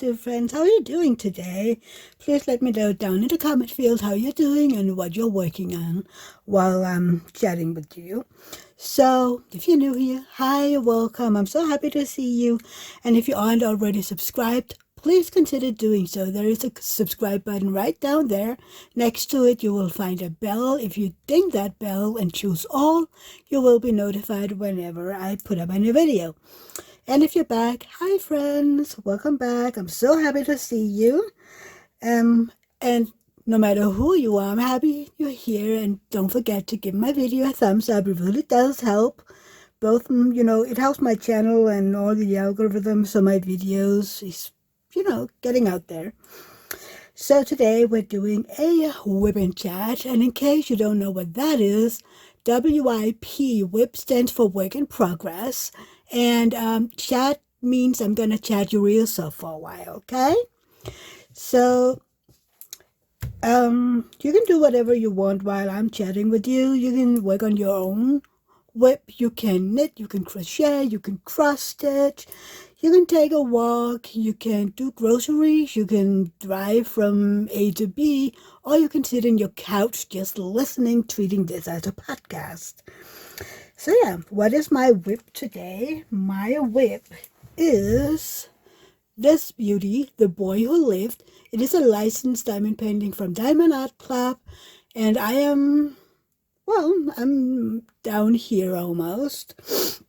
dear friends. How are you doing today? Please let me know down in the comment field how you're doing and what you're working on while I'm chatting with you. So, if you're new here, hi, welcome. I'm so happy to see you. And if you aren't already subscribed, please consider doing so. There is a subscribe button right down there. Next to it, you will find a bell. If you ding that bell and choose all, you will be notified whenever I put up a new video. And if you're back, hi friends, welcome back. I'm so happy to see you. And no matter who you are, I'm happy you're here. And don't forget to give my video a thumbs up. It really does help. Both, it helps my channel and all the algorithms so my videos is, getting out there. So today we're doing a Wip Chat. And in case you don't know what that is, WIP, WIP stands for work in progress. And chat means I'm going to chat your ears off for a while, okay? So you can do whatever you want while I'm chatting with you. You can work on your own whip. You can knit, you can crochet, you can cross stitch. You can take a walk, you can do groceries, you can drive from A to B, or you can sit in your couch just listening, treating this as a podcast. So yeah, what is my whip today? My whip is this beauty, The Boy Who Lived. It is a licensed diamond painting from Diamond Art Club, and I'm down here almost.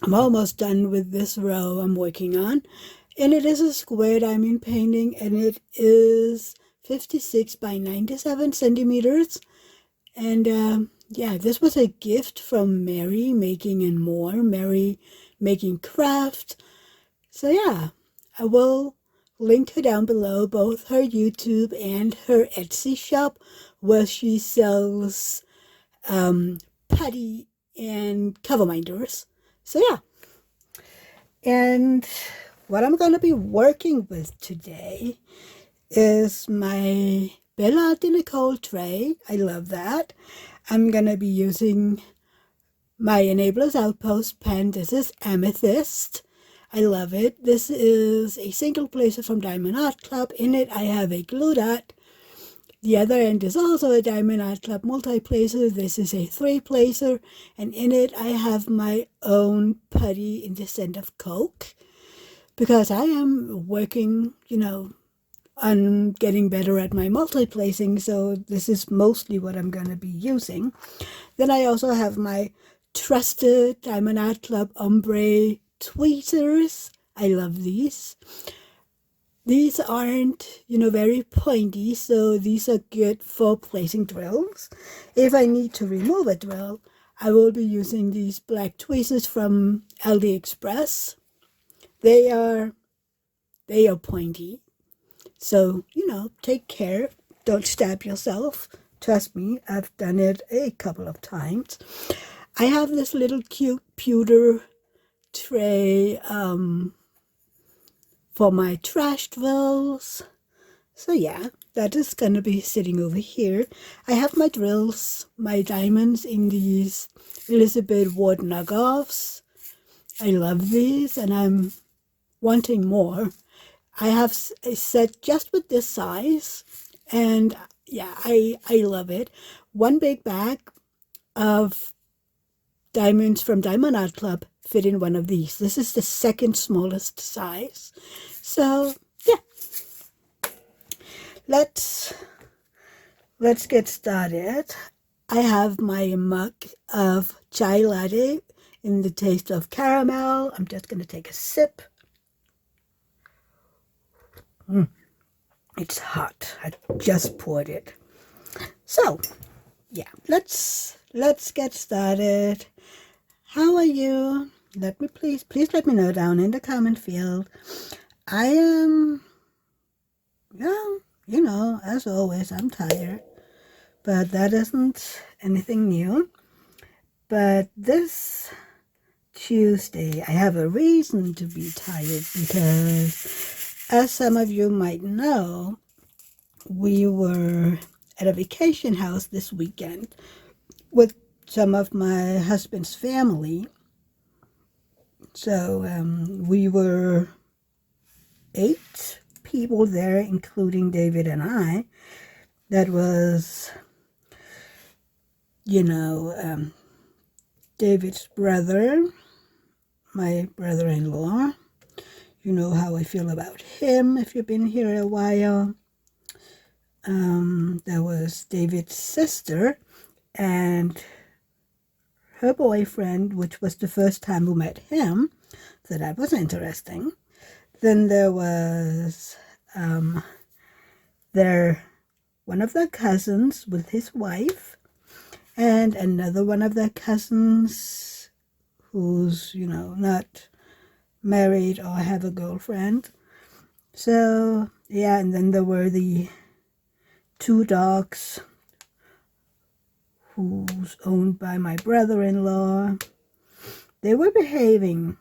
I'm almost done with this row I'm working on. And it is a square diamond painting, and it is 56 by 97 centimeters. And yeah, this was a gift from Mary Making and More, Mary Making Craft. So yeah, I will link her down below, both her YouTube and her Etsy shop, where she sells putty and cover minders. So yeah, and what I'm going to be working with today is my Bella de Nicole tray. I love that. I'm going to be using my Enabler's Outpost pen. This is Amethyst. I love it. This is a single placer from Diamond Art Club. In it, I have a glue dot. The other end is also a Diamond Art Club multi-placer. This is a 3-placer, and in it I have my own putty in the scent of Coke, because I am working, on getting better at my multi-placing, so this is mostly what I'm going to be using. Then I also have my trusted Diamond Art Club ombre tweezers. I love these. These aren't, very pointy, so these are good for placing drills. If I need to remove a drill, I will be using these black tweezers from AliExpress. They are pointy, so, take care. Don't stab yourself. Trust me, I've done it a couple of times. I have this little cute pewter tray, for my trash drills. So yeah, that is going to be sitting over here. I have my drills, my diamonds in these Elizabeth Ward knockoffs. I love these and I'm wanting more. I have a set just with this size, and yeah, I love it. One big bag of diamonds from Diamond Art Club fit in one of these. This is the second smallest size. So yeah, let's get started. I have my mug of chai latte in the taste of caramel. I'm just going to take a sip. It's hot. I just poured it. So yeah, let's get started. How are you? Let me please let me know down in the comment field. I am, as always, I'm tired, but that isn't anything new. But this Tuesday, I have a reason to be tired because, as some of you might know, we were at a vacation house this weekend with some of my husband's family. So we were 8 people there, including David and I. That was, David's brother, my brother-in-law. You know how I feel about him if you've been here a while. There was David's sister and her boyfriend, which was the first time we met him. So that was interesting. Then there was one of their cousins with his wife, and another one of their cousins who's, not married or have a girlfriend. So, yeah, and then there were the 2 dogs who's owned by my brother-in-law. They were behaving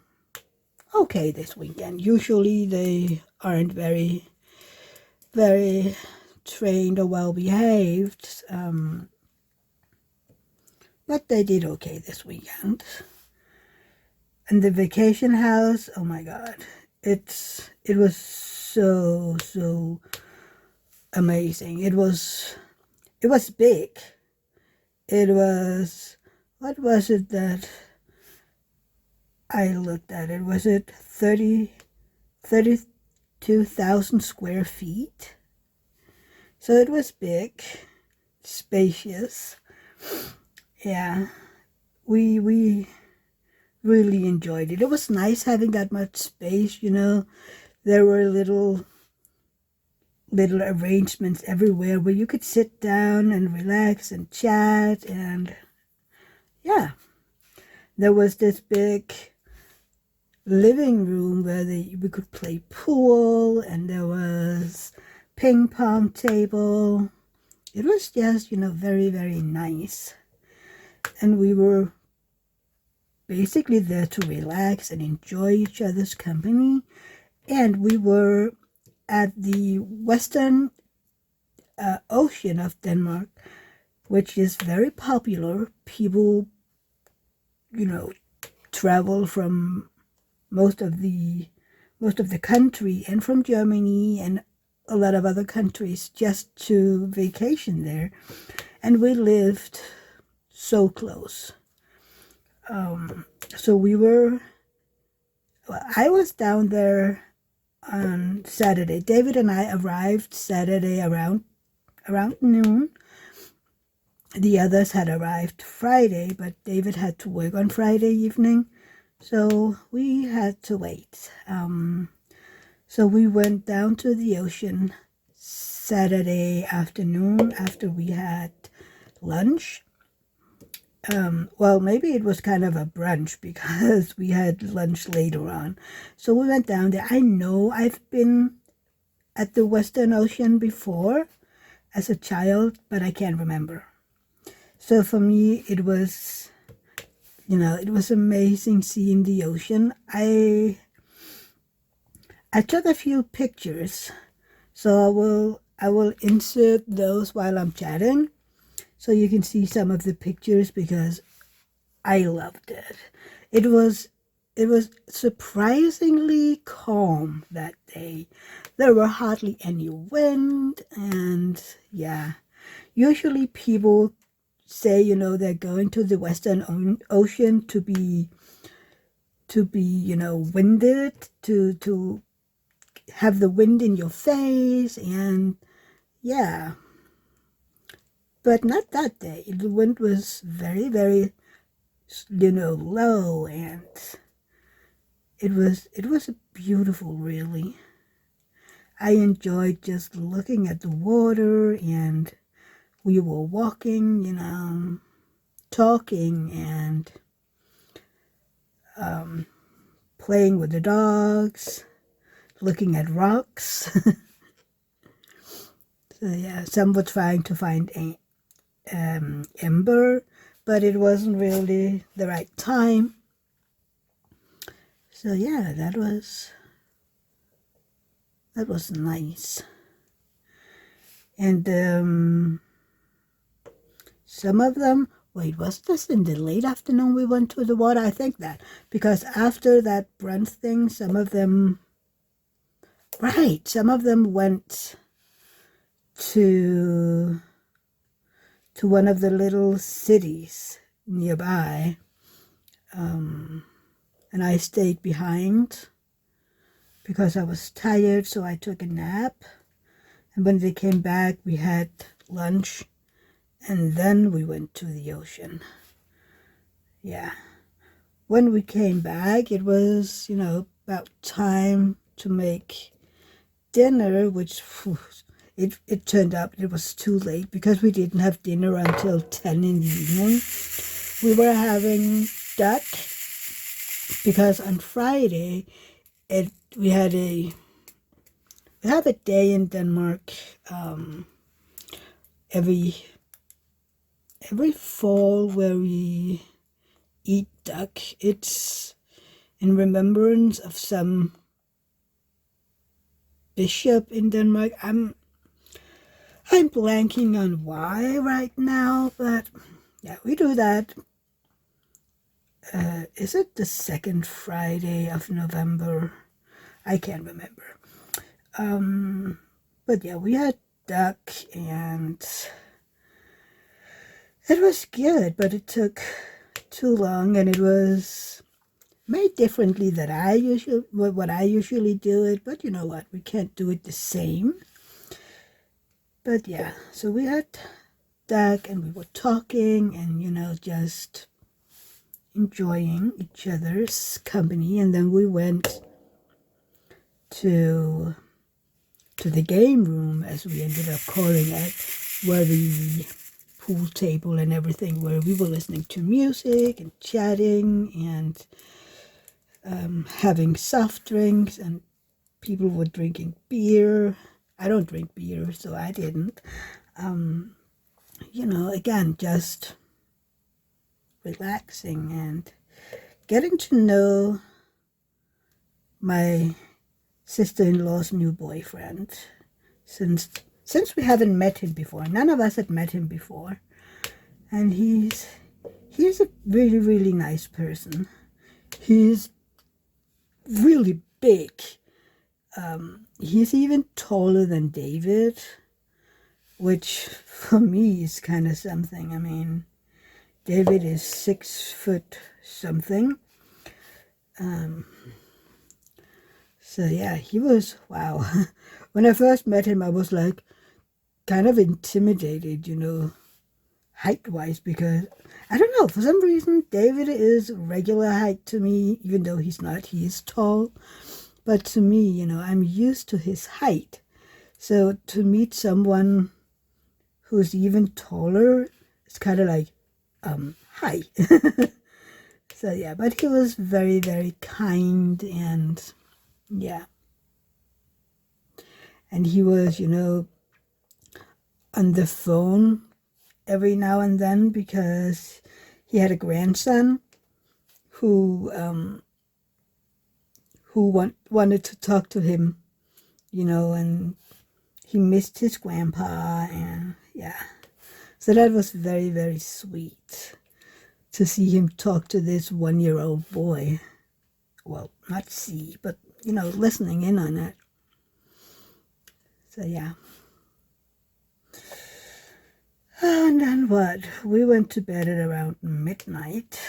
okay this weekend. Usually they aren't very, very trained or well behaved, but they did okay this weekend. And the vacation house, oh my God, it was so amazing. It was big. It was, what was it that I looked at? It was it 32,000 square feet. So it was big, spacious. Yeah, we really enjoyed it. It was nice having that much space, There were little arrangements everywhere where you could sit down and relax and chat, and yeah. There was this big living room where we could play pool, and there was ping pong table. It was just, very, very nice. And we were basically there to relax and enjoy each other's company. And we were at the western ocean of Denmark, which is very popular. People, travel from most of the country and from Germany and a lot of other countries just to vacation there. And we lived so close. So I was down there on Saturday. David and I arrived Saturday around noon. The others had arrived Friday, but David had to work on Friday evening, so we had to wait. So we went down to the ocean Saturday afternoon after we had lunch. Well, maybe it was kind of a brunch because we had lunch later on. So we went down there. I know I've been at the Western Ocean before as a child, but I can't remember. So for me, it was, it was amazing seeing the ocean. I took a few pictures, so I will insert those while I'm chatting, so you can see some of the pictures because I loved it. It was surprisingly calm that day. There were hardly any wind, and yeah, usually people say, they're going to the Western Ocean to be, winded, to have the wind in your face, and yeah. But not that day. The wind was very, very, low, and it was beautiful, really. I enjoyed just looking at the water, and we were walking, talking and playing with the dogs, looking at rocks. So yeah, some were trying to find a ember, but it wasn't really the right time. So yeah, that was nice. And some of them, wait, was this in the late afternoon we went to the water? I think that, because after that brunch thing, some of them Right, some of them went to one of the little cities nearby, and I stayed behind because I was tired, so I took a nap. And when they came back, we had lunch, and then we went to the ocean. Yeah. When we came back, it was, about time to make dinner, which it turned out it was too late because we didn't have dinner until 10 in the evening. We were having duck because on Friday we have a day in Denmark every fall where we eat duck. It's in remembrance of some bishop in Denmark. I'm blanking on why right now, but yeah, we do that. Is it the second Friday of November? I can't remember. But yeah, we had duck and it was good, but it took too long, and it was made differently than what I usually do it. But you know what? We can't do it the same. But yeah, so we had duck and we were talking and just enjoying each other's company, and then we went to the game room, as we ended up calling it, where the pool table and everything, where we were listening to music and chatting and having soft drinks, and people were drinking beer. I don't drink beer, so I didn't. Again, just relaxing and getting to know my sister-in-law's new boyfriend, since we haven't met him before. None of us had met him before, and he's a really, really nice person. He's really big. He's even taller than David, which for me is kind of something. I mean, David is 6 foot something. So yeah, he was, wow. When I first met him, I was like kind of intimidated, height-wise, because I don't know, for some reason David is regular height to me, even though he's not. He is tall, but to me, I'm used to his height. So to meet someone who's even taller, it's kind of like, hi. So yeah, but he was very, very kind, and yeah. And he was, on the phone every now and then because he had a grandson who wanted to talk to him, and he missed his grandpa, and yeah. So that was very, very sweet to see him talk to this 1-year-old boy. Well, not see, but, listening in on it. So yeah. And then what? We went to bed at around midnight.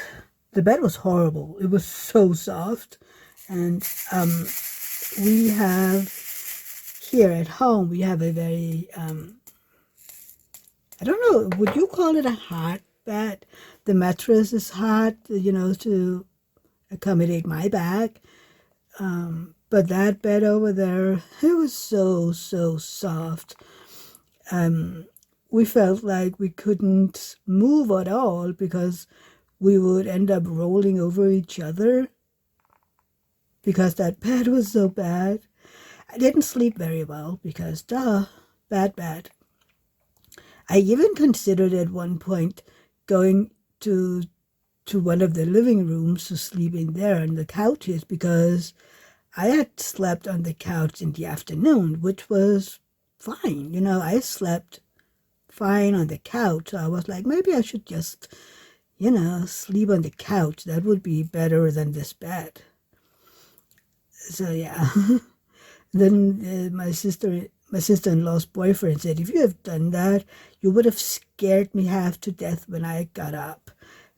The bed was horrible. It was so soft. And we have, here at home, we have a very, I don't know, would you call it a hard bed? The mattress is hard, to accommodate my back. But that bed over there, it was so, so soft. We felt like we couldn't move at all because we would end up rolling over each other because that bed was so bad. I didn't sleep very well because, bad. I even considered at one point going to one of the living rooms to sleep in there on the couches, because I had slept on the couch in the afternoon, which was fine. I slept fine on the couch. So I was like, maybe I should just, sleep on the couch. That would be better than this bed. So yeah. Then my sister-in-law's boyfriend said, if you have done that, you would have scared me half to death when I got up.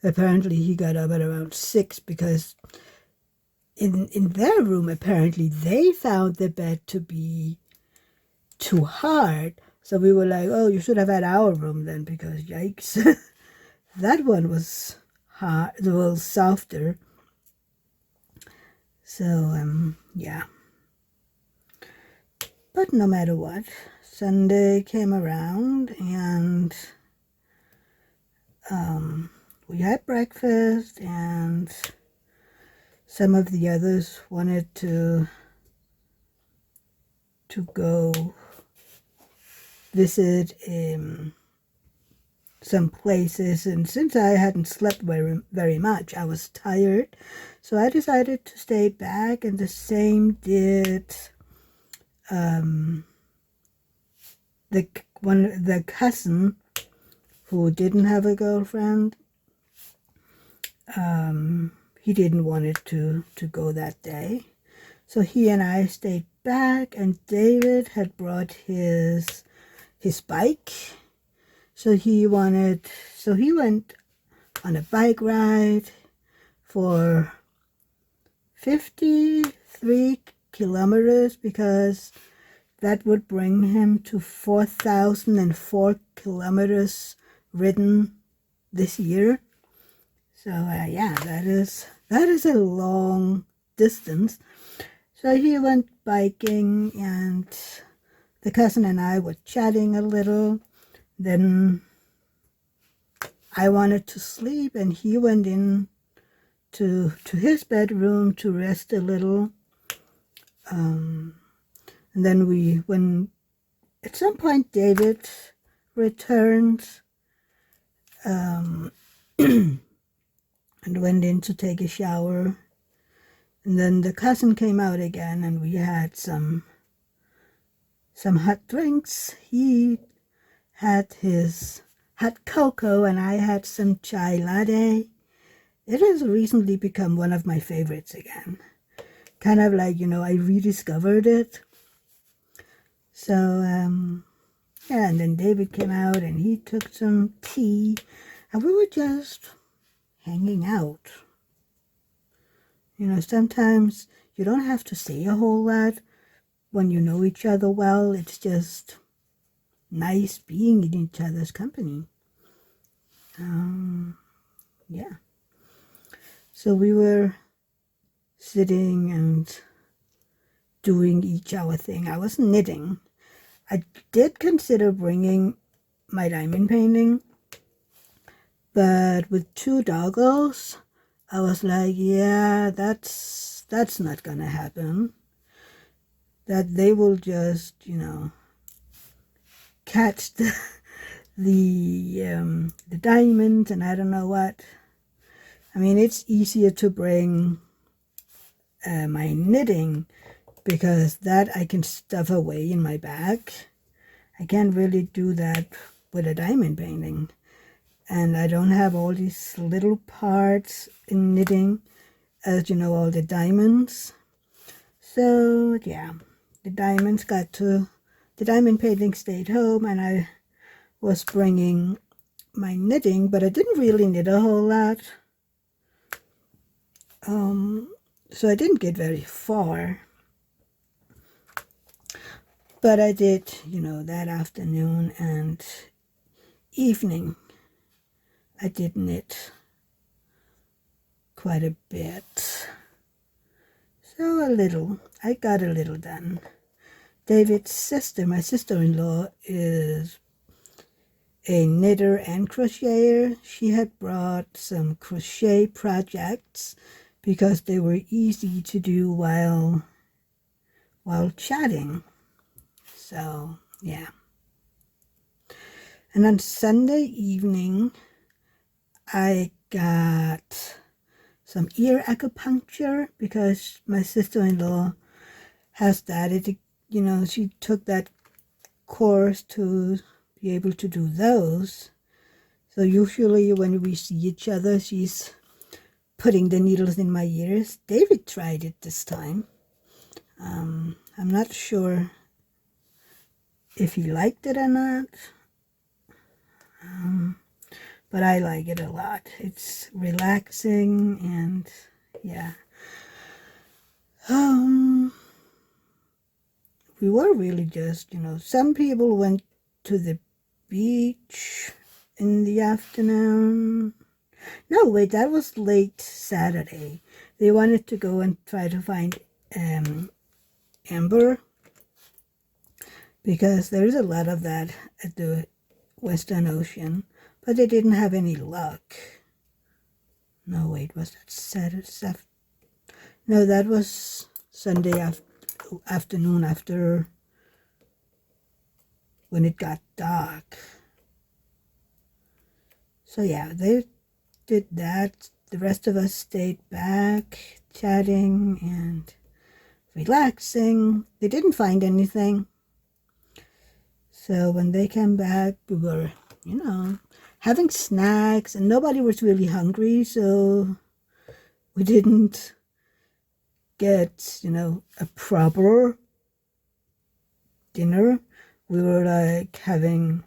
Apparently he got up at around 6 because in their room, apparently they found the bed to be too hard. So we were like, oh, you should have had our room then, because yikes. That one was hard, a little softer. So, yeah. But no matter what, Sunday came around and we had breakfast, and some of the others wanted to go visit some places, and since I hadn't slept very much, I was tired, so I decided to stay back, and the same did the cousin who didn't have a girlfriend. He didn't want it to go that day, so he and I stayed back, and David had brought his bike, so he went on a bike ride for 53 kilometers, because that would bring him to 4,004 kilometers ridden this year. So yeah, that is a long distance. So he went biking, and the cousin and I were chatting a little. Then I wanted to sleep, and he went in to his bedroom to rest a little. And then when at some point David returned and went in to take a shower. And then the cousin came out again, and we had some hot drinks. He had his hot cocoa, and I had some chai latte. It has recently become one of my favorites again. Kind of like, I rediscovered it. So, yeah, and then David came out, and he took some tea, and we were just hanging out. Sometimes you don't have to say a whole lot when you know each other well. It's just nice being in each other's company. Yeah. So we were sitting and doing each our thing. I was knitting. I did consider bringing my diamond painting, but with 2 doggles, I was like, yeah, that's not gonna happen. That they will just, catch the diamonds, and I don't know what. I mean, it's easier to bring my knitting, because that I can stuff away in my bag. I can't really do that with a diamond painting. And I don't have all these little parts in knitting, as all the diamonds. So yeah, the diamond painting stayed home, and I was bringing my knitting, but I didn't really knit a whole lot. So I didn't get very far. But I did, that afternoon and evening, I did knit quite a bit. So I got a little done. David's sister, my sister-in-law, is a knitter and crocheter. She had brought some crochet projects because they were easy to do while chatting. So, yeah. And on Sunday evening, I got some ear acupuncture, because my sister-in-law has started to, she took that course to be able to do those. So usually when we see each other, she's putting the needles in my ears. David tried it this time. I'm not sure if he liked it or not, but I like it a lot. It's relaxing, and yeah. We were really just, some people went to the beach in the afternoon. No, wait, that was late Saturday. They wanted to go and try to find amber, because there is a lot of that at the Western Ocean, but they didn't have any luck. No, wait, was that Saturday? No, that was Sunday afternoon, after when it got dark. So yeah, they did that. The rest of us stayed back, chatting and relaxing. They didn't find anything. So when they came back, we were, having snacks, and nobody was really hungry, so we didn't get, a proper dinner. We were like having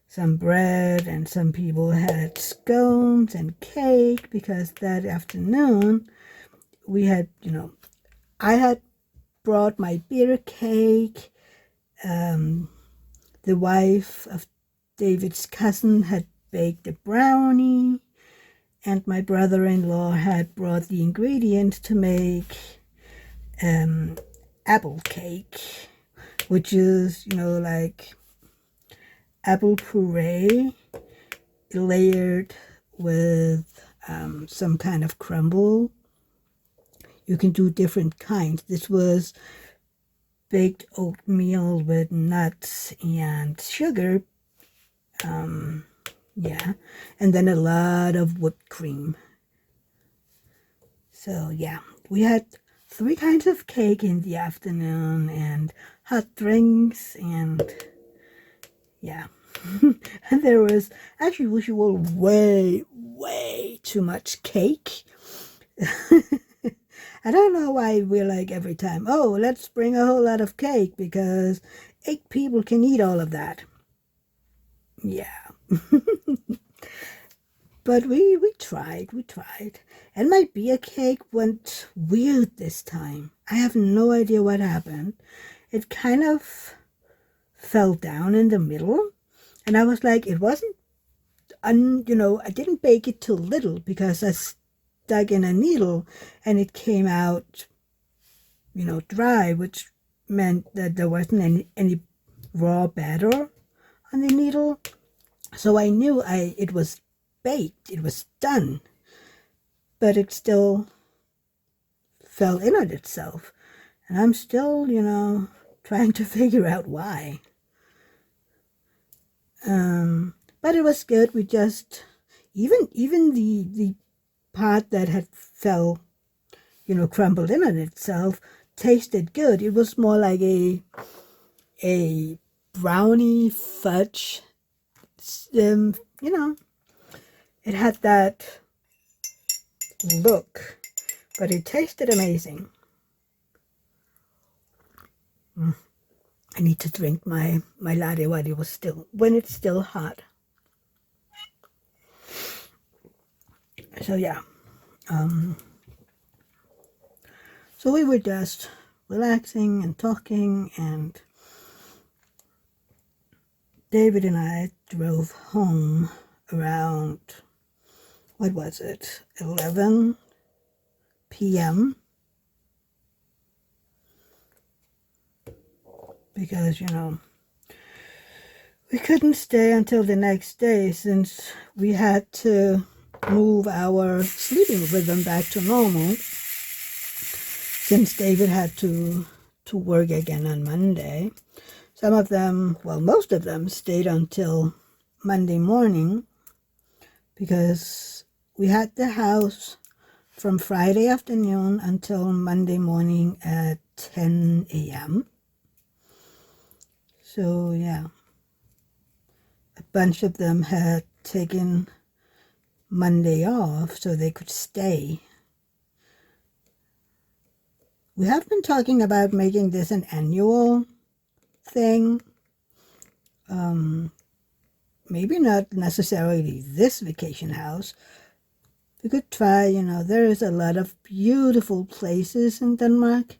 some bread, and some people had scones and cake, because that afternoon we had, I had brought my beer cake. The wife of David's cousin had baked a brownie, and my brother-in-law had brought the ingredients to make apple cake, which is, like apple puree layered with some kind of crumble. You can do different kinds. This was baked oatmeal with nuts and sugar. Yeah, and then a lot of whipped cream. So yeah, we had 3 kinds of cake in the afternoon, and hot drinks, and yeah. And there was actually usual way too much cake. I don't know why we're like every time, oh, let's bring a whole lot of cake, because 8 people can eat all of that. Yeah. But we tried. And my beer cake went weird this time. I have no idea what happened. It kind of fell down in the middle. And I was like, it wasn't, I didn't bake it too little, because I stuck in a needle and it came out, dry, which meant that there wasn't any raw batter on the needle. So I knew it was baked, it was done, but it still fell in on itself. And I'm still, trying to figure out why. But it was good. We just, even the part that had fell, crumbled in on itself, tasted good. It was more like a brownie fudge. It had that look, but it tasted amazing. I need to drink my latte when it's still hot. So yeah, so we were just relaxing and talking, and David and I drove home around, what was it, 11 p.m. because, we couldn't stay until the next day, since we had to move our sleeping rhythm back to normal, since David had to work again on Monday. Some of them, well, most of them stayed until Monday morning, because we had the house from Friday afternoon until Monday morning at 10 a.m. So yeah, a bunch of them had taken Monday off so they could stay, We have been talking about making this an annual thing. Maybe not necessarily this vacation house. We could try, there is a lot of beautiful places in Denmark.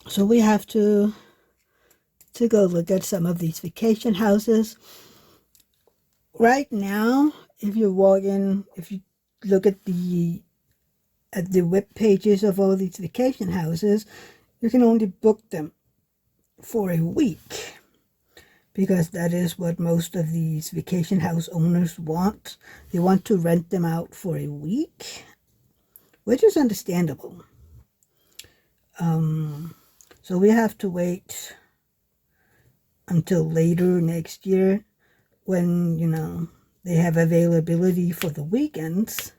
So we have to go look at some of these vacation houses. Right now, if you look at the web pages of all these vacation houses, you can only book them for a week, because that is what most of these vacation house owners want. They want to rent them out for a week, which is understandable. So we have to wait until later next year when, they have availability for the weekends,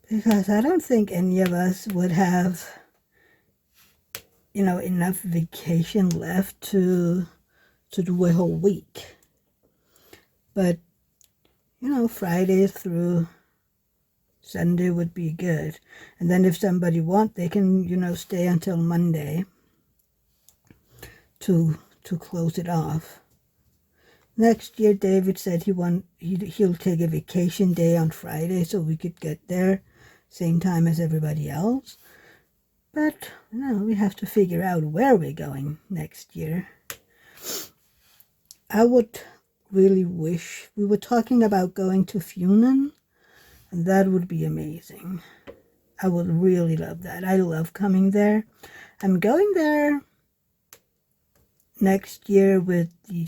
because I don't think any of us would have, enough vacation left to do a whole week. But, Friday through Sunday would be good. And then if somebody wants, they can, stay until Monday to close it off. Next year, David said he'll take a vacation day on Friday so we could get there same time as everybody else. But, we have to figure out where we're going next year. I would really wish we were talking about going to Funen, and that would be amazing. I would really love that. I love coming there. I'm going there next year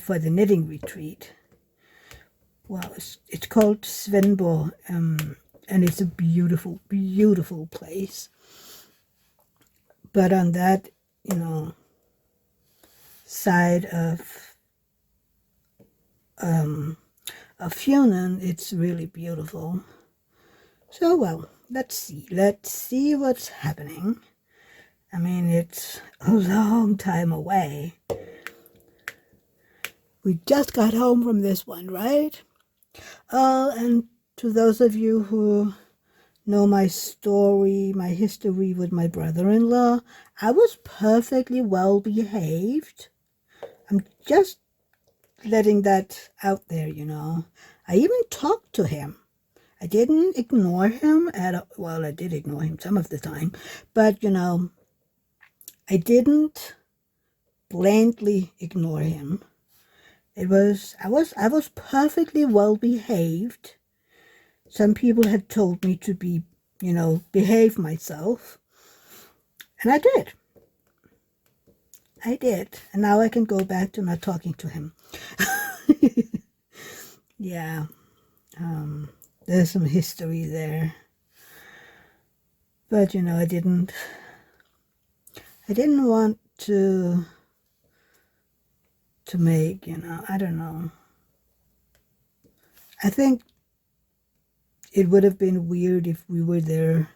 for the knitting retreat. Well, it's called Svendborg, and it's a beautiful, beautiful place. But on that, side of Funen, it's really beautiful. So, well, let's see what's happening. I mean, it's a long time away. We just got home from this one, right? And to those of you who know my story, my history with my brother-in-law, I was perfectly well behaved. I'm just letting that out there, I even talked to him. I didn't ignore him at all. Well, I did ignore him some of the time, but, I didn't blandly ignore him. I was perfectly well behaved. Some people had told me to behave myself. And I did. And now I can go back to not talking to him. Yeah. There's some history there. But, I didn't want to make, I don't know. I think it would have been weird if we were there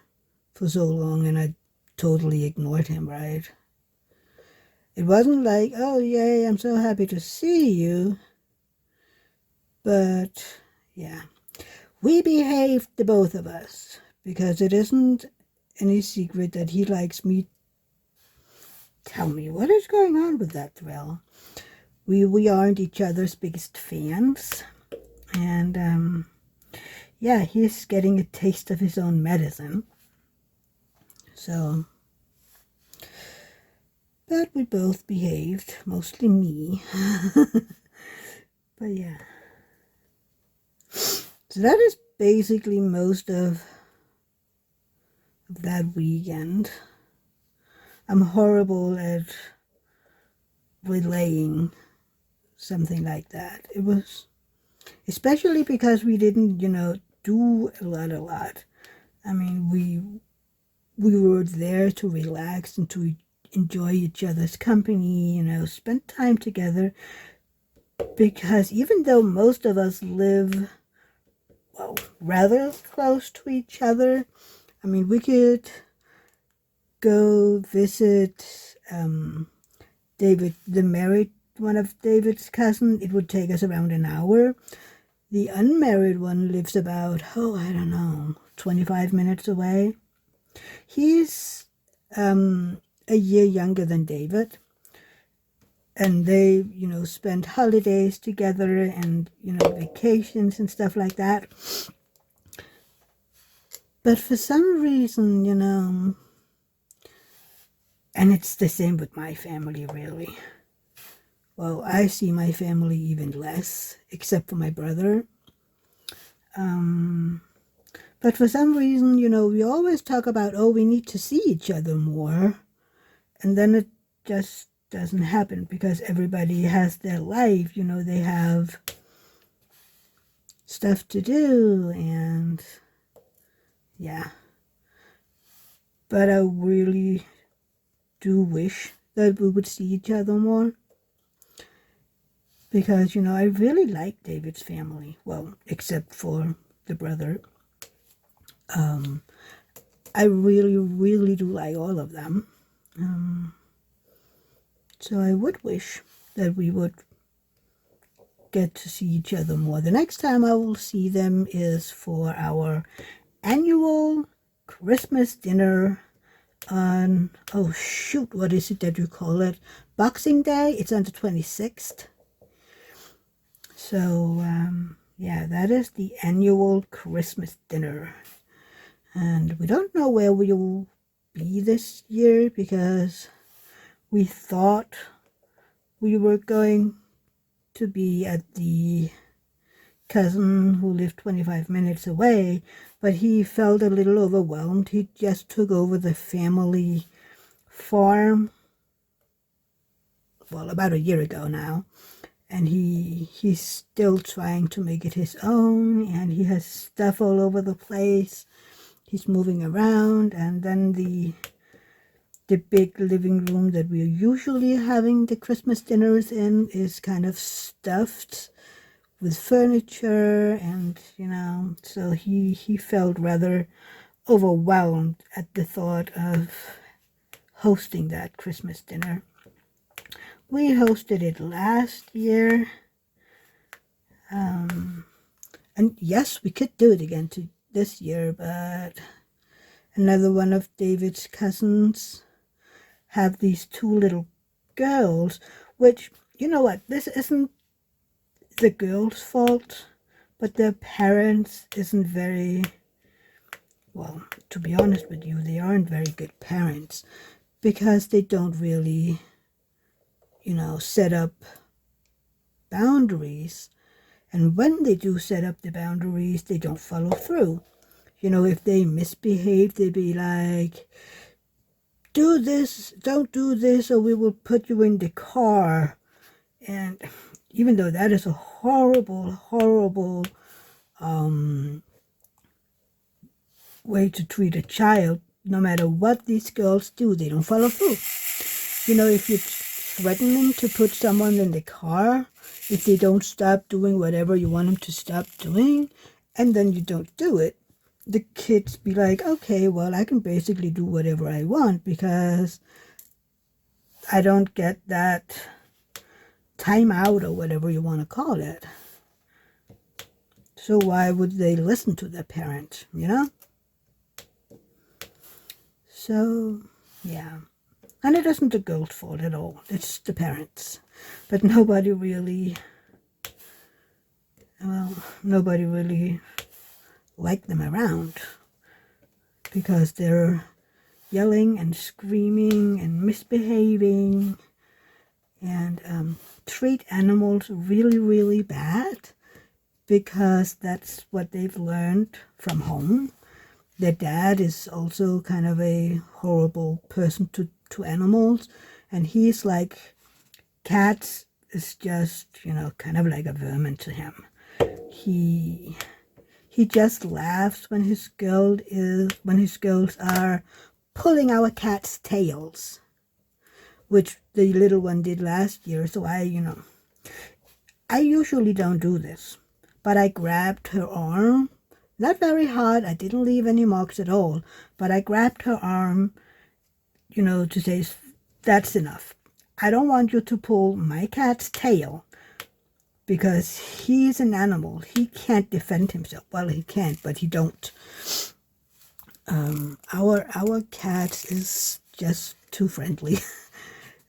for so long and I totally ignored him, right? It wasn't like, oh, yay, I'm so happy to see you. But, yeah, we behaved, the both of us, because it isn't any secret that he likes me. Tell me, what is going on with that thrill? We aren't each other's biggest fans. And, yeah, he's getting a taste of his own medicine. So, but we both behaved, mostly me. But yeah. So that is basically most of that weekend. I'm horrible at relaying something like that. It was, especially because we didn't, do a lot. I mean, we were there to relax and to enjoy each other's company, spend time together. Because even though most of us live, well, rather close to each other, I mean, we could go visit David, the married one of David's cousin. It would take us around an hour. The unmarried one lives about, I don't know, 25 minutes away. He's a year younger than David. And they, spend holidays together and, vacations and stuff like that. But for some reason, and it's the same with my family, really. Well, I see my family even less, except for my brother. But for some reason, we always talk about, oh, we need to see each other more. And then it just doesn't happen because everybody has their life. They have stuff to do and yeah. But I really do wish that we would see each other more. Because, I really like David's family. Well, except for the brother. I really, really do like all of them. So I would wish that we would get to see each other more. The next time I will see them is for our annual Christmas dinner on, oh shoot, what is it that you call it? Boxing Day. It's on the 26th. So, yeah, that is the annual Christmas dinner. And we don't know where we will be this year because we thought we were going to be at the cousin who lived 25 minutes away, but he felt a little overwhelmed. He just took over the family farm, well, about a year ago now. And he's still trying to make it his own, and he has stuff all over the place. He's moving around, and then the big living room that we're usually having the Christmas dinners in is kind of stuffed with furniture, and so he felt rather overwhelmed at the thought of hosting that Christmas dinner. We hosted it last year, and yes, we could do it again this year, but another one of David's cousins have these two little girls, which, you know what, this isn't the girls' fault, but their parents isn't very, well, to be honest with you, they aren't very good parents because they don't really, set up boundaries. And when they do set up the boundaries, they don't follow through. If they misbehave, they'd be like, do this, don't do this, or we will put you in the car. And even though that is a horrible, horrible way to treat a child, no matter what these girls do, they don't follow through. If you're threatening to put someone in the car, if they don't stop doing whatever you want them to stop doing, and then you don't do it, the kids be like, okay, well, I can basically do whatever I want because I don't get that time out or whatever you want to call it. So why would they listen to their parents, So, yeah. And it isn't the girl's fault at all. It's the parents. But nobody really liked them around because they're yelling and screaming and misbehaving and treat animals really, really bad because that's what they've learned from home. Their dad is also kind of a horrible person to animals, and he's like, cats is just, kind of like a vermin to him. He just laughs when his girls are pulling our cat's tails, which the little one did last year. So I usually don't do this, but I grabbed her arm. Not very hard. I didn't leave any marks at all, but I grabbed her arm, to say, that's enough. I don't want you to pull my cat's tail because he's an animal. He can't defend himself. Well, he can't, but he don't. Our cat is just too friendly.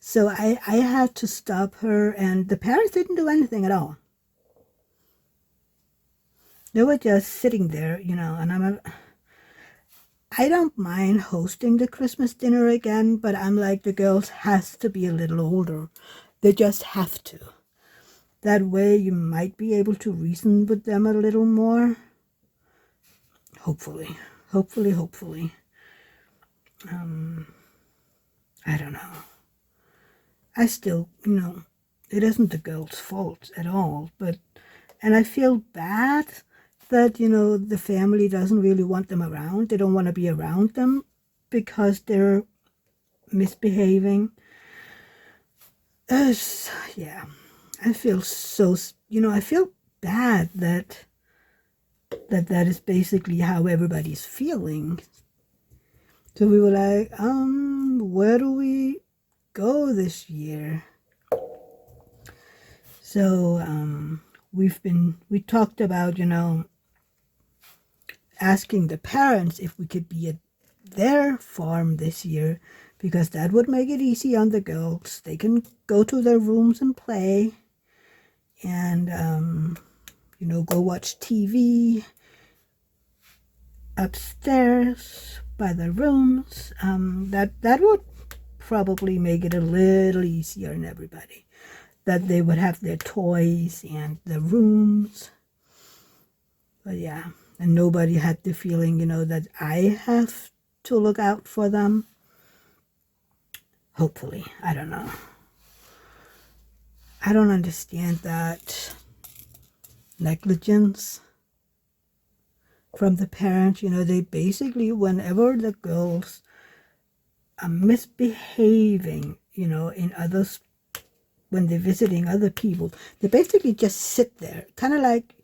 So I had to stop her, and the parents didn't do anything at all. They were just sitting there, you know, and I don't mind hosting the Christmas dinner again, but I'm like, the girls has to be a little older. They just have to. That way you might be able to reason with them a little more. Hopefully. Hopefully. I don't know. I still, you know, it isn't the girl's fault at all, and I feel bad that, you know, the family doesn't really want them around. They don't want to be around them because they're misbehaving. Yeah, I feel so, you know, I feel bad that is basically how everybody's feeling. So we were like, where do we go this year? So we talked about, you know, asking the parents if we could be at their farm this year, because that would make it easy on the girls. They can go to their rooms and play, and you know, go watch TV upstairs by their rooms. That would probably make it a little easier on everybody, that they would have their toys and their rooms. But yeah, and nobody had the feeling, you know, that I have to look out for them. Hopefully. I don't know. I don't understand that negligence from the parents. You know, they basically, whenever the girls are misbehaving, you know, in others, when they're visiting other people, they basically just sit there. Kind of like,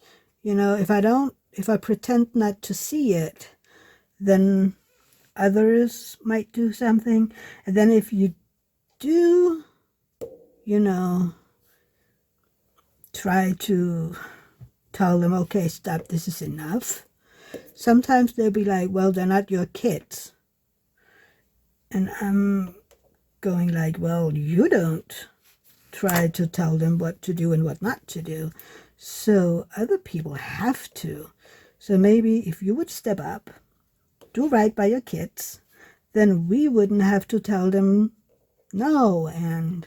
you know, if I pretend not to see it, then others might do something. And then if you do, you know, try to tell them, okay, stop, this is enough. Sometimes they'll be like, well, they're not your kids. And I'm going like, well, you don't try to tell them what to do and what not to do. So other people have to. So maybe if you would step up, do right by your kids, then we wouldn't have to tell them no and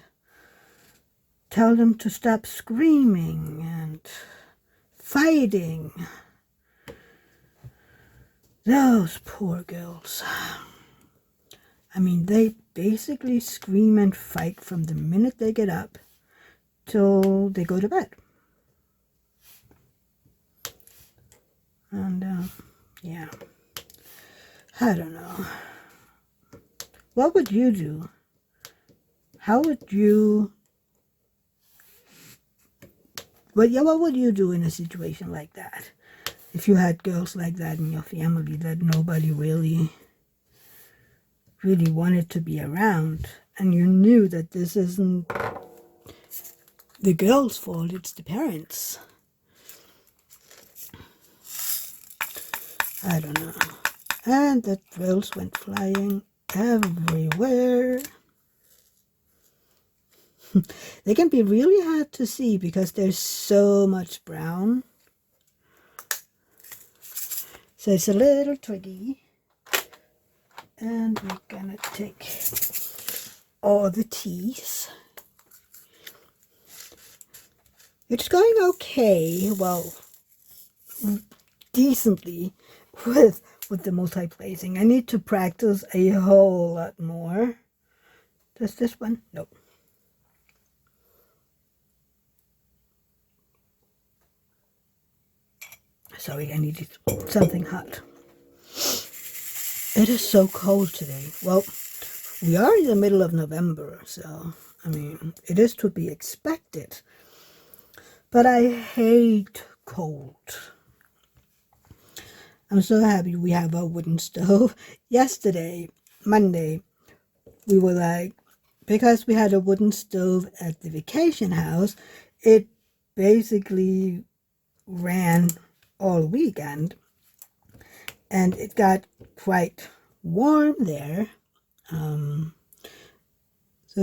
tell them to stop screaming and fighting. Those poor girls. I mean, they basically scream and fight from the minute they get up till they go to bed. And, yeah. I don't know. What would you do? How would you... What would you do in a situation like that? If you had girls like that in your family that nobody really wanted to be around, and you knew that this isn't the girl's fault, it's the parents. I don't know. And the drills went flying everywhere. They can be really hard to see because there's so much brown. So it's a little tricky. And we're gonna take all the teas. It's going okay, well, decently with the multi-placing. I need to practice a whole lot more. Does this one? Nope. Sorry, I needed something hot. It is so cold today. Well, we are in the middle of November, so, I mean, it is to be expected. But I hate cold. I'm so happy we have a wooden stove. Yesterday, Monday, we were like, because we had a wooden stove at the vacation house, it basically ran all weekend. And it got quite warm there. So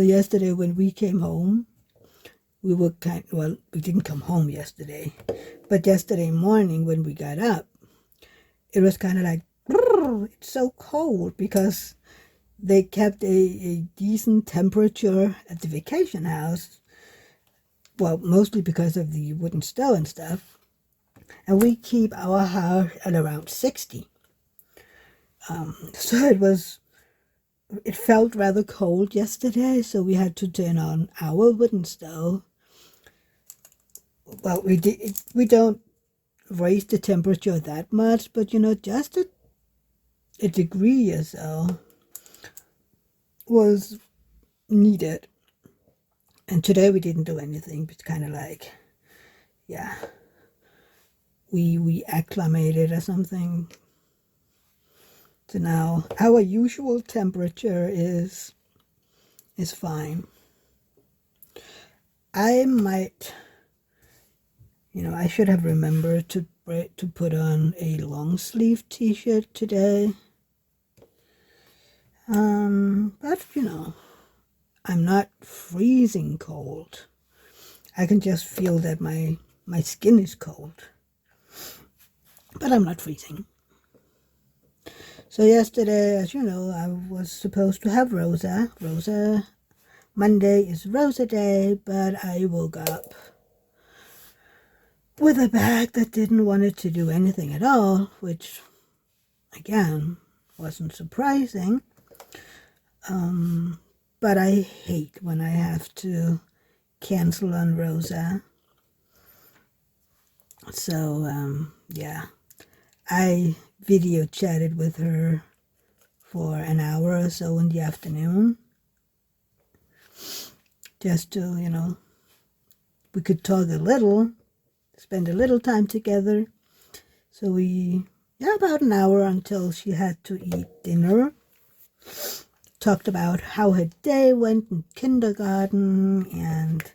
yesterday when we came home, we were we didn't come home yesterday, but yesterday morning when we got up, it was kind of like, it's so cold because they kept a decent temperature at the vacation house. Well, mostly because of the wooden stove and stuff. And we keep our house at around 60. So it felt rather cold yesterday, so we had to turn on our wooden stove. Well, we don't raise the temperature that much, but just a degree or so was needed. And today we didn't do anything. It's kind of like, yeah, we acclimated or something. So now our usual temperature is fine. I might, I should have remembered to put on a long sleeve t-shirt today. But I'm not freezing cold. I can just feel that my skin is cold. But I'm not freezing. So yesterday, as you know, I was supposed to have Rosa. Monday is Rosa Day, but I woke up with a bag that didn't want it to do anything at all, which, again, wasn't surprising. But I hate when I have to cancel on Rosa. So, yeah, I video chatted with her for an hour or so in the afternoon. Just to, we could talk a little, spend a little time together. So about an hour until she had to eat dinner. Talked about how her day went in kindergarten and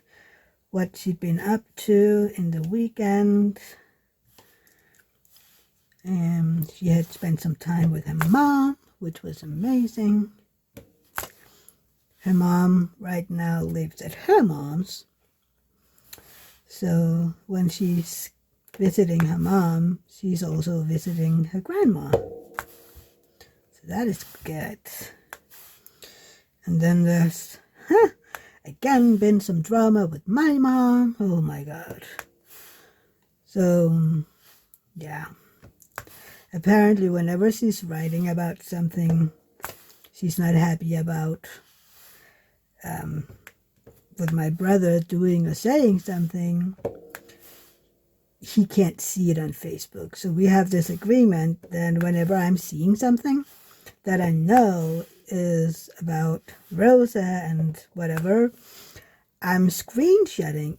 what she'd been up to in the weekend. And she had spent some time with her mom, which was amazing. Her mom right now lives at her mom's. So when she's visiting her mom, she's also visiting her grandma. So that is good. And then there's, again, been some drama with my mom. Oh my God. So, yeah. Apparently, whenever she's writing about something she's not happy about, with my brother doing or saying something, he can't see it on Facebook. So we have this agreement that whenever I'm seeing something that I know is about Rosa and whatever, I'm screenshotting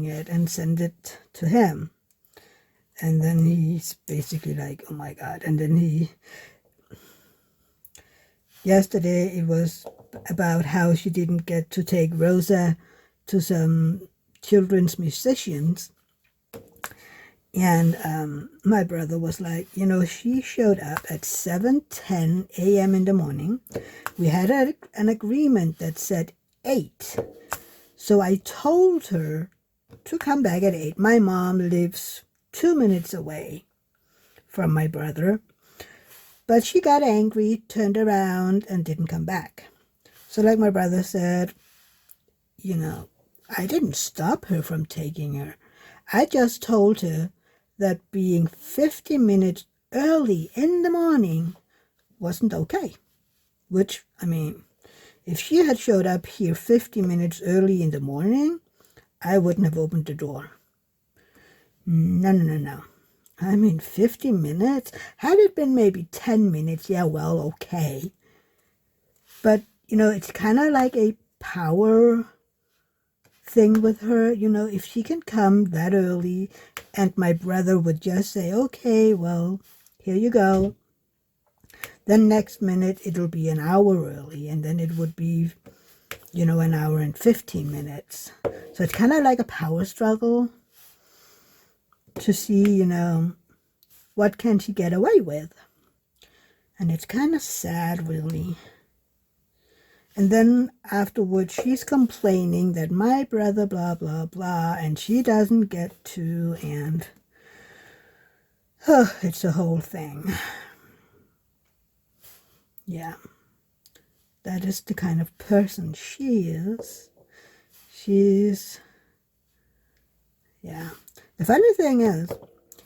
it and send it to him. And then he's basically like, oh my God. And then yesterday it was about how she didn't get to take Rosa to some children's musicians. And my brother was like, she showed up at 7:10 a.m. in the morning. We had an agreement that said 8. So I told her to come back at 8. My mom lives 2 minutes away from my brother. But she got angry, turned around, and didn't come back. So like my brother said, I didn't stop her from taking her. I just told her that being 50 minutes early in the morning wasn't okay. Which, if she had showed up here 50 minutes early in the morning, I wouldn't have opened the door. No. 50 minutes? Had it been maybe 10 minutes, yeah, well, okay. But, it's kind of like a power thing with her. If she can come that early and my brother would just say, okay, well, here you go. Then next minute it'll be an hour early, and then it would be, an hour and 15 minutes. So it's kind of like a power struggle to see, what can she get away with? And it's kind of sad, really. And then afterwards, she's complaining that my brother, blah, blah, blah, and she doesn't get to, and it's a whole thing. Yeah, that is the kind of person she is. Yeah. The funny thing is,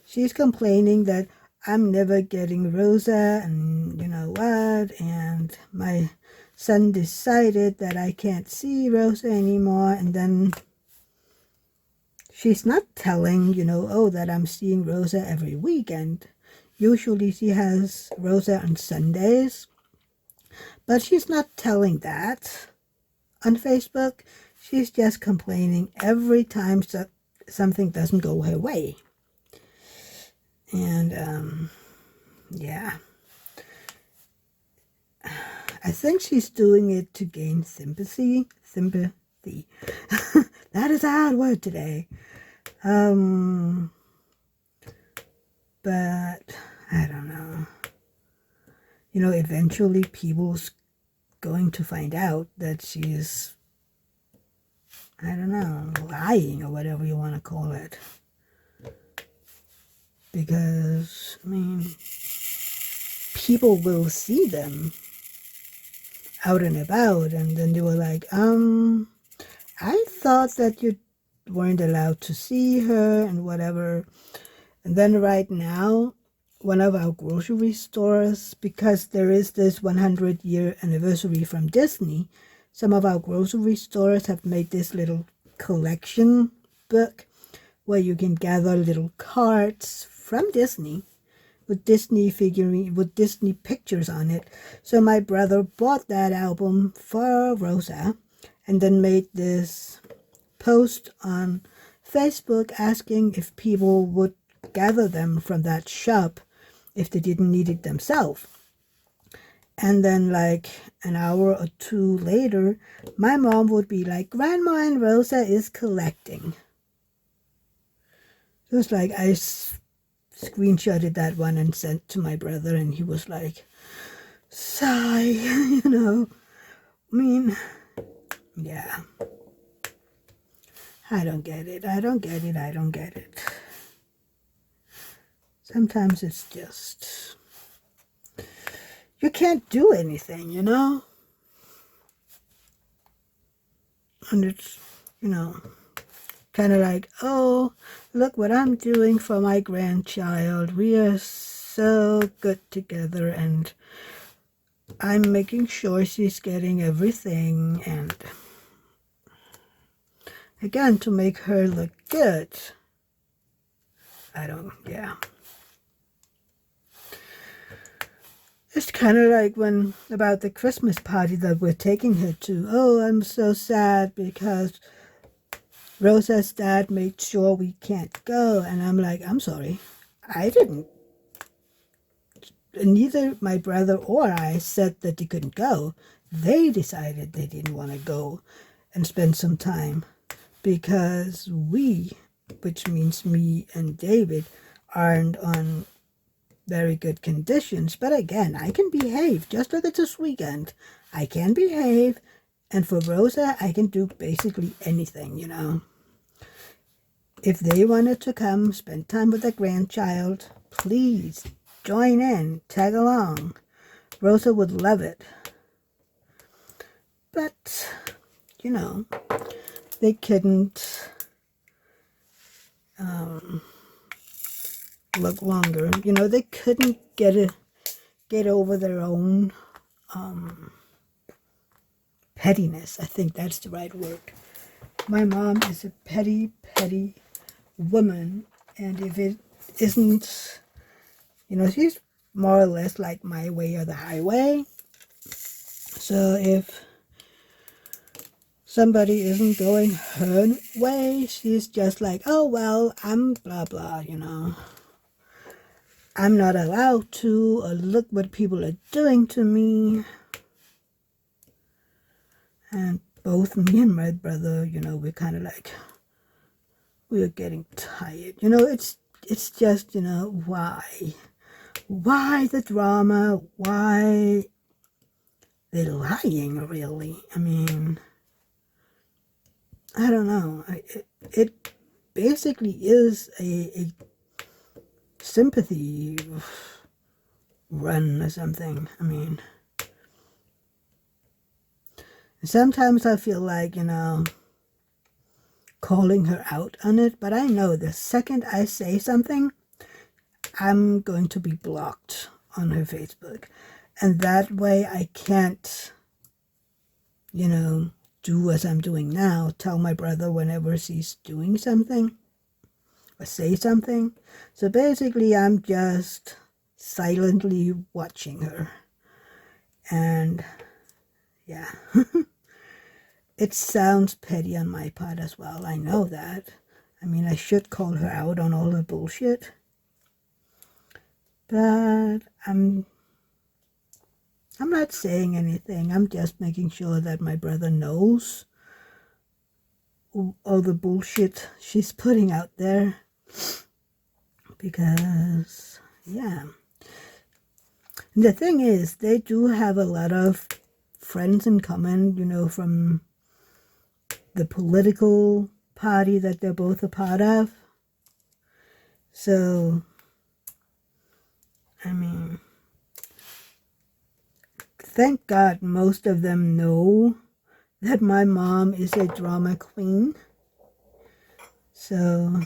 she's complaining that I'm never getting Rosa, and you know what, and my son decided that I can't see Rosa anymore, and then she's not telling, oh, that I'm seeing Rosa every weekend. Usually she has Rosa on Sundays, but she's not telling that on Facebook. She's just complaining every time something doesn't go her way. And, yeah. I think she's doing it to gain sympathy. That is a hard word today. But I don't know. Eventually people's going to find out that she's, I don't know, lying or whatever you want to call it. Because, people will see them out and about, and then they were like, I thought that you weren't allowed to see her and whatever. And then right now, one of our grocery stores, because there is this 100-year anniversary from Disney, some of our grocery stores have made this little collection book where you can gather little cards from Disney with Disney pictures on it. So my brother bought that album for Rosa and then made this post on Facebook asking if people would gather them from that shop if they didn't need it themselves. And then like an hour or two later, my mom would be like, Grandma and Rosa is collecting. It was like I screenshotted that one and sent to my brother, and he was like, sigh, yeah. I don't get it. Sometimes it's just, you can't do anything, And it's, kind of like, oh, look what I'm doing for my grandchild. We are so good together, and I'm making sure she's getting everything, and again, to make her look good. Yeah. It's kind of like about the Christmas party that we're taking her to. Oh, I'm so sad because Rosa's dad made sure we can't go. And I'm like, I'm sorry. I didn't. Neither my brother or I said that they couldn't go. They decided they didn't want to go and spend some time because we, which means me and David, aren't on very good conditions. But again, I can behave just like it's this weekend. I can behave, and for Rosa, I can do basically anything, If they wanted to come spend time with their grandchild, please join in, tag along. Rosa would love it. But, they couldn't look longer. They couldn't get over their own pettiness. I think that's the right word. My mom is a petty woman, and if it isn't, she's more or less like my way or the highway. So if somebody isn't going her way, she's just like, oh, well, I'm blah, blah, I'm not allowed to, or look what people are doing to me. And both me and my brother, we're kind of like, we're getting tired. it's just, why? Why the drama? Why they're lying, really? I mean, I don't know. It basically is a sympathy run or something. I mean, sometimes I feel like, calling her out on it, but I know the second I say something, I'm going to be blocked on her Facebook. And that way I can't, do as I'm doing now, tell my brother whenever she's doing something or say something. So basically I'm just silently watching her. And yeah, it sounds petty on my part as well. I know that. I mean, I should call her out on all her bullshit. But I'm not saying anything. I'm just making sure that my brother knows all the bullshit she's putting out there. Because, yeah. And the thing is, they do have a lot of friends in common, from the political party that they're both a part of. So, I mean, thank God most of them know that my mom is a drama queen. So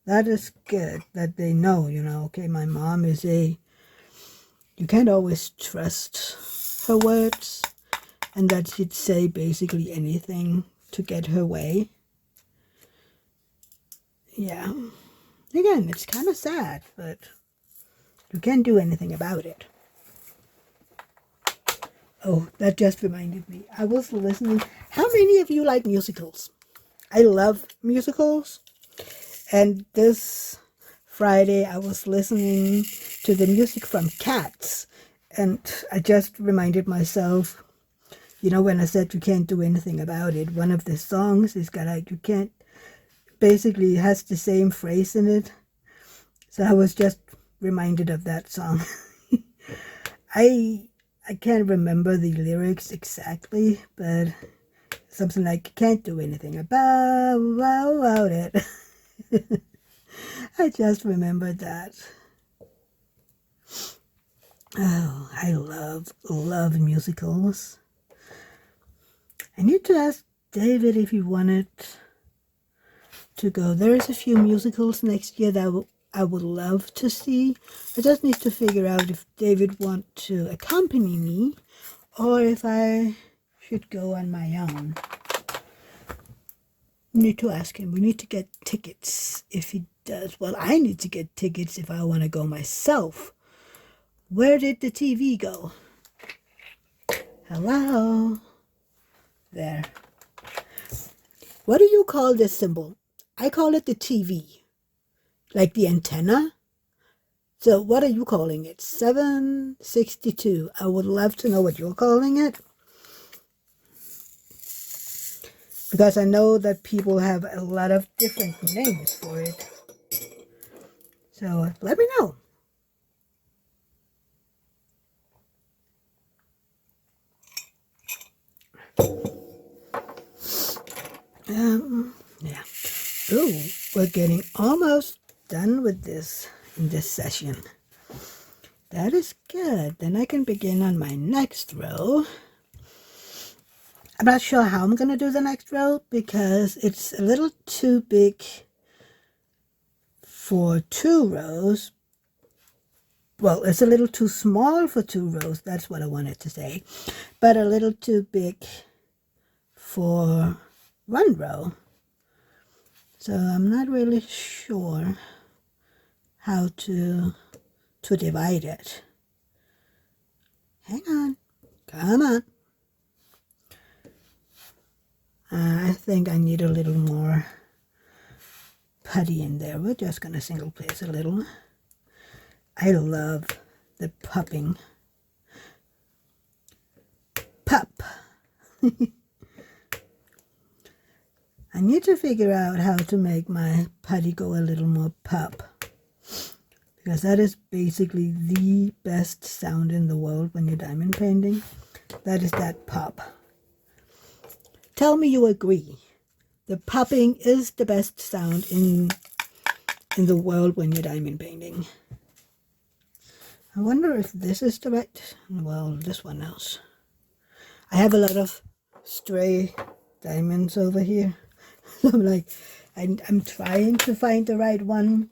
that is good that they know, okay, my mom is you can't always trust her words, and that she'd say basically anything to get her way. Yeah. Again, it's kind of sad, but you can't do anything about it. Oh, that just reminded me. I was listening. How many of you like musicals? I love musicals. And this Friday, I was listening to the music from Cats. And I just reminded myself, when I said you can't do anything about it, one of the songs is got like, you can't, basically has the same phrase in it. So I was just reminded of that song. I can't remember the lyrics exactly, but something like, can't do anything about it. I just remembered that. Oh, I love musicals. I need to ask David if he wanted to go. There's a few musicals next year that I would love to see. I just need to figure out if David wants to accompany me or if I should go on my own. Need to ask him. We need to get tickets if he does. Well, I need to get tickets if I want to go myself. Where did the TV go? Hello? There. What do you call this symbol? I call it the TV. Like the antenna? So what are you calling it? 762. I would love to know what you're calling it. Because I know that people have a lot of different names for it. So let me know. Yeah. Oh, we're getting almost done with this in this session. That is good. Then I can begin on my next row. I'm not sure how I'm going to do the next row because it's a little too big for 2 rows. Well, it's a little too small for 2 rows. That's what I wanted to say. But a little too big for 1 row. So I'm not really sure how to divide it. Hang on. Come on. I think I need a little more putty in there. We're just going to single place a little. I love the pupping. Pup. I need to figure out how to make my putty go a little more pup. because that is basically the best sound in the world when you're diamond painting. That is that pop. Tell me you agree. The popping is the best sound in the world when you're diamond painting. I wonder if this is the right, well, this one else. I have a lot of stray diamonds over here. I'm like, I'm trying to find the right one.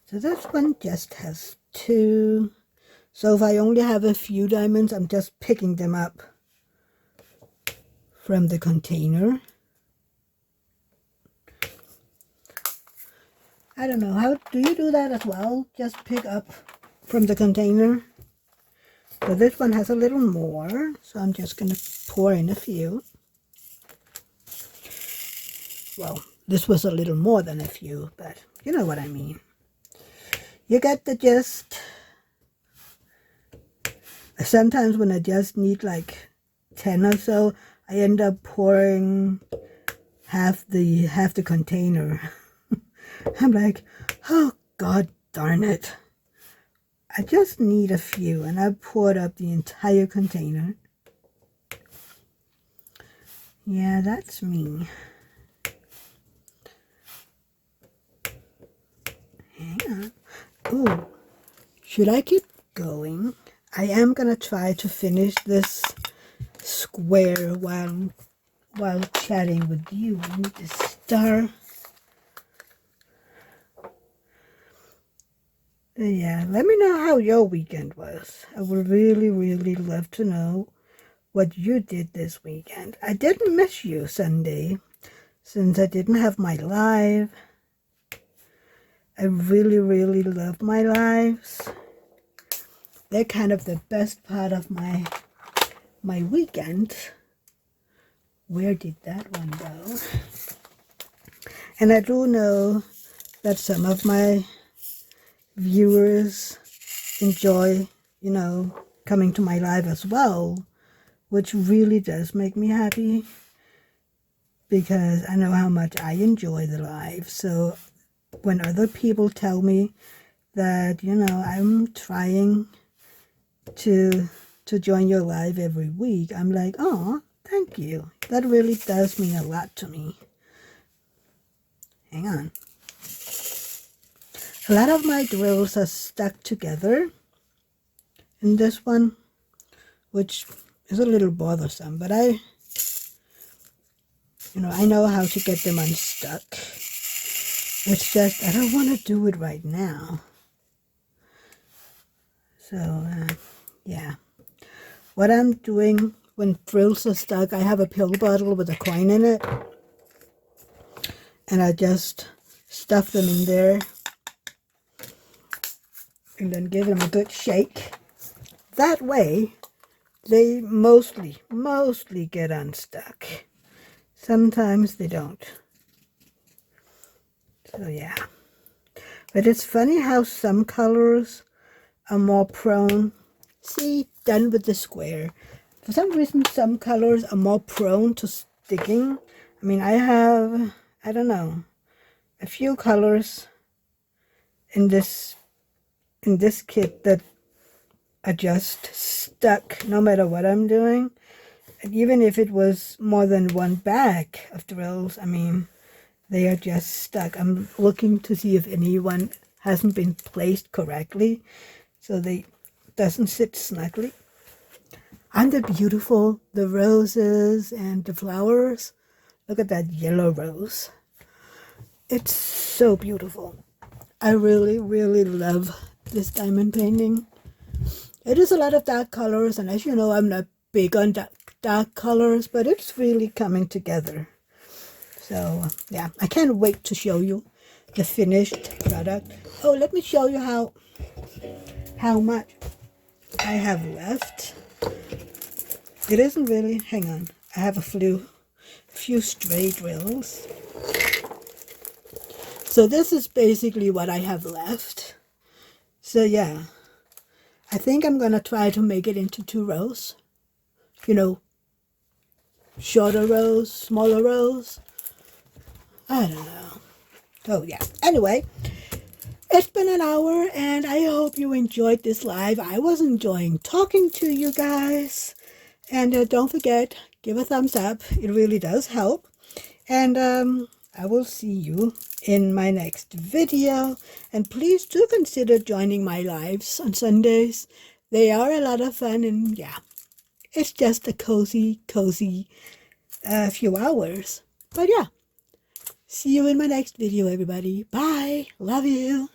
So this one just has 2. So if I only have a few diamonds, I'm just picking them up from the container. I don't know, how do you do that as well? Just pick up from the container? So this one has a little more, so I'm just going to pour in a few. Well, this was a little more than a few, but you know what I mean. You get the gist. Sometimes when I just need like 10 or so, I end up pouring half the container. I'm like, oh god darn it. I just need a few, and I poured up the entire container. Yeah, that's me. Hang on. Ooh, should I keep going? I am gonna try to finish this square while chatting with you. I need to start. Yeah, let me know how your weekend was. I would really, really love to know what you did this weekend. I didn't miss you Sunday since I didn't have my live. I really, really love my lives. They're kind of the best part of my weekend. Where did that one go? And I do know that some of my viewers enjoy, you know, coming to my live as well, which really does make me happy because I know how much I enjoy the live. So when other people tell me that, you know, I'm trying to join your live every week, I'm like, oh, thank you. That really does mean a lot to me. Hang on. A lot of my drills are stuck together in this one, which is a little bothersome, but I know how to get them unstuck. It's just I don't want to do it right now. So, yeah. What I'm doing when drills are stuck, I have a pill bottle with a coin in it, and I just stuff them in there and then give them a good shake. That way, they mostly get unstuck. Sometimes they don't. So yeah. But it's funny how some colors are more prone. See, done with the square. For some reason, some colors are more prone to sticking. I mean, I have, I don't know, a few colors in this kit that are just stuck no matter what I'm doing. And even if it was more than one bag of drills, I mean, they are just stuck. I'm looking to see if anyone hasn't been placed correctly so they doesn't sit snugly. Aren't they beautiful? The roses and the flowers. Look at that yellow rose. It's so beautiful. I really, really love this diamond painting. It is a lot of dark colors, and as you know, I'm not big on dark colors, but it's really coming together. So, yeah, I can't wait to show you the finished product. Oh, let me show you how much I have left. It isn't really, hang on, I have a few stray drills. So this is basically what I have left. So yeah, I think I'm going to try to make it into 2 rows. You know, shorter rows, smaller rows. I don't know. So yeah, anyway, it's been an hour and I hope you enjoyed this live. I was enjoying talking to you guys. And don't forget, give a thumbs up. It really does help. And I will see you in my next video. And please do consider joining my lives on Sundays. They are a lot of fun, and yeah, it's just a cozy few hours. But yeah, see you in my next video, everybody. Bye. Love you.